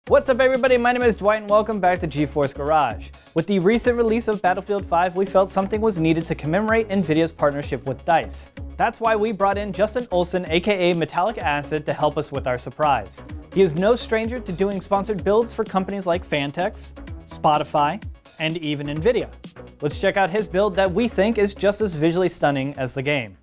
What's up everybody, my name is Dwight and welcome back to GeForce Garage. With the recent release of Battlefield 5, we felt something was needed to commemorate NVIDIA's partnership with DICE. That's why we brought in Justin Ohlsen, aka MetallicAcid, to help us with our surprise. He is no stranger to doing sponsored builds for companies like Fantex, Spotify, and even NVIDIA. Let's check out his build that we think is just as visually stunning as the game.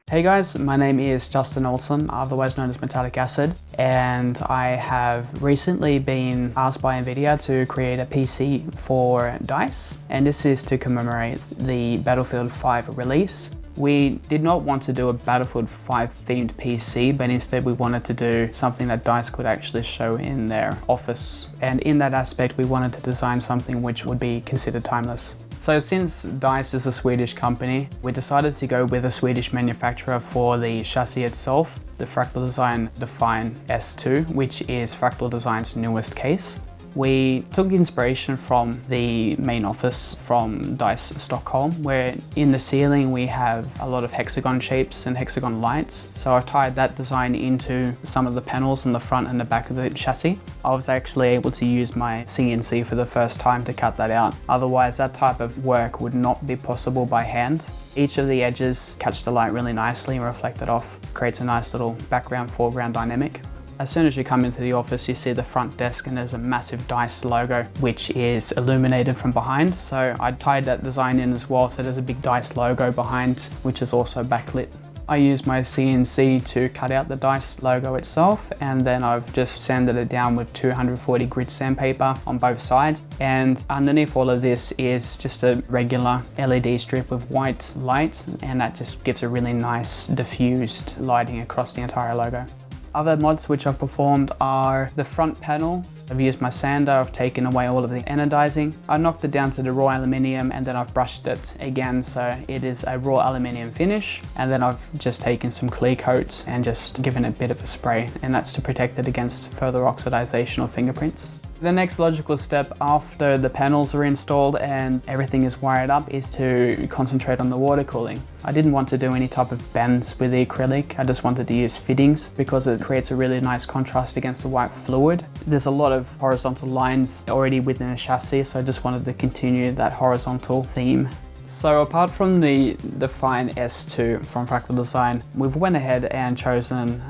Hey guys, my name is Justin Ohlsen, otherwise known as MetallicAcid, and I have recently been asked by NVIDIA to create a PC for DICE, and this is to commemorate the Battlefield 5 release. We did not want to do a Battlefield 5 themed PC, but instead we wanted to do something that DICE could actually show in their office. And in that aspect, we wanted to design something which would be considered timeless. So since DICE is a Swedish company, we decided to go with a Swedish manufacturer for the chassis itself, the Fractal Design Define S2, which is Fractal Design's newest case. We took inspiration from the main office from DICE Stockholm, where in the ceiling we have a lot of hexagon shapes and hexagon lights. So I tied that design into some of the panels on the front and the back of the chassis. I was actually able to use my CNC for the first time to cut that out. Otherwise, that type of work would not be possible by hand. Each of the edges catch the light really nicely and reflect it off. Creates a nice little background-foreground dynamic. As soon as you come into the office, you see the front desk and there's a massive DICE logo, which is illuminated from behind. So I tied that design in as well, so there's a big DICE logo behind, which is also backlit. I used my CNC to cut out the DICE logo itself, and then I've just sanded it down with 240 grit sandpaper on both sides. And underneath all of this is just a regular LED strip with white light, and that just gives a really nice diffused lighting across the entire logo. Other mods which I've performed are the front panel. I've used my sander, I've taken away all of the anodizing. I knocked it down to the raw aluminium and then I've brushed it again, so it is a raw aluminium finish. And then I've just taken some clear coat and just given it a bit of a spray, and that's to protect it against further oxidization or fingerprints. The next logical step after the panels are installed and everything is wired up is to concentrate on the water cooling. I didn't want to do any type of bends with the acrylic. I just wanted to use fittings because it creates a really nice contrast against the white fluid. There's a lot of horizontal lines already within the chassis, so I just wanted to continue that horizontal theme. So apart from the Define S2 from Fractal Design, we've went ahead and chosen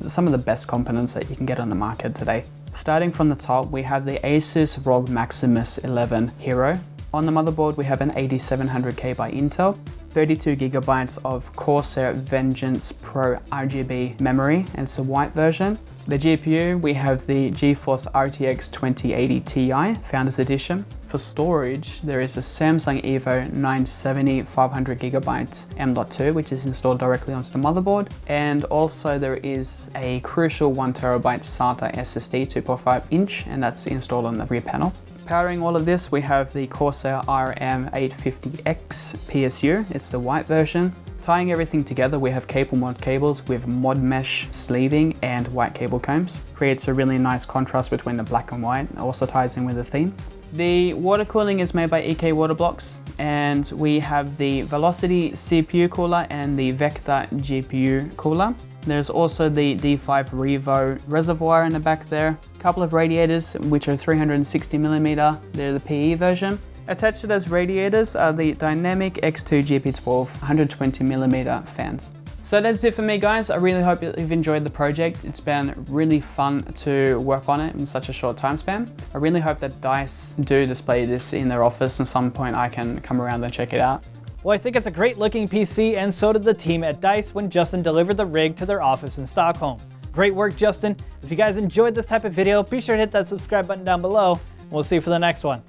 some of the best components that you can get on the market today. Starting from the top, we have the ASUS ROG MAXIMUS 11 Hero. On the motherboard, we have an 8700K by Intel, 32 gigabytes of Corsair Vengeance Pro RGB memory, and it's a white version. The GPU, we have the GeForce RTX 2080 Ti Founders Edition. For storage, there is a Samsung Evo 970 500GB M.2, which is installed directly onto the motherboard. And also there is a crucial 1TB SATA SSD 2.5 inch, and that's installed on the rear panel. Powering all of this, we have the Corsair RM 850X PSU. It's the white version. Tying everything together, we have cable mod cables with mod mesh sleeving and white cable combs. Creates a really nice contrast between the black and white, also ties in with the theme. The water cooling is made by EK Water Blocks, and we have the Velocity CPU cooler and the Vector GPU cooler. There's also the D5 Revo reservoir in the back there. A couple of radiators, which are 360mm, they're the PE version. Attached to those radiators are the Dynamic X2 GP12 120mm fans. So that's it for me guys. I really hope you've enjoyed the project. It's been really fun to work on it in such a short time span. I really hope that DICE do display this in their office, and at some point I can come around and check it out. Well, I think it's a great looking PC, and so did the team at DICE when Justin delivered the rig to their office in Stockholm. Great work, Justin. If you guys enjoyed this type of video, be sure to hit that subscribe button down below, and we'll see you for the next one.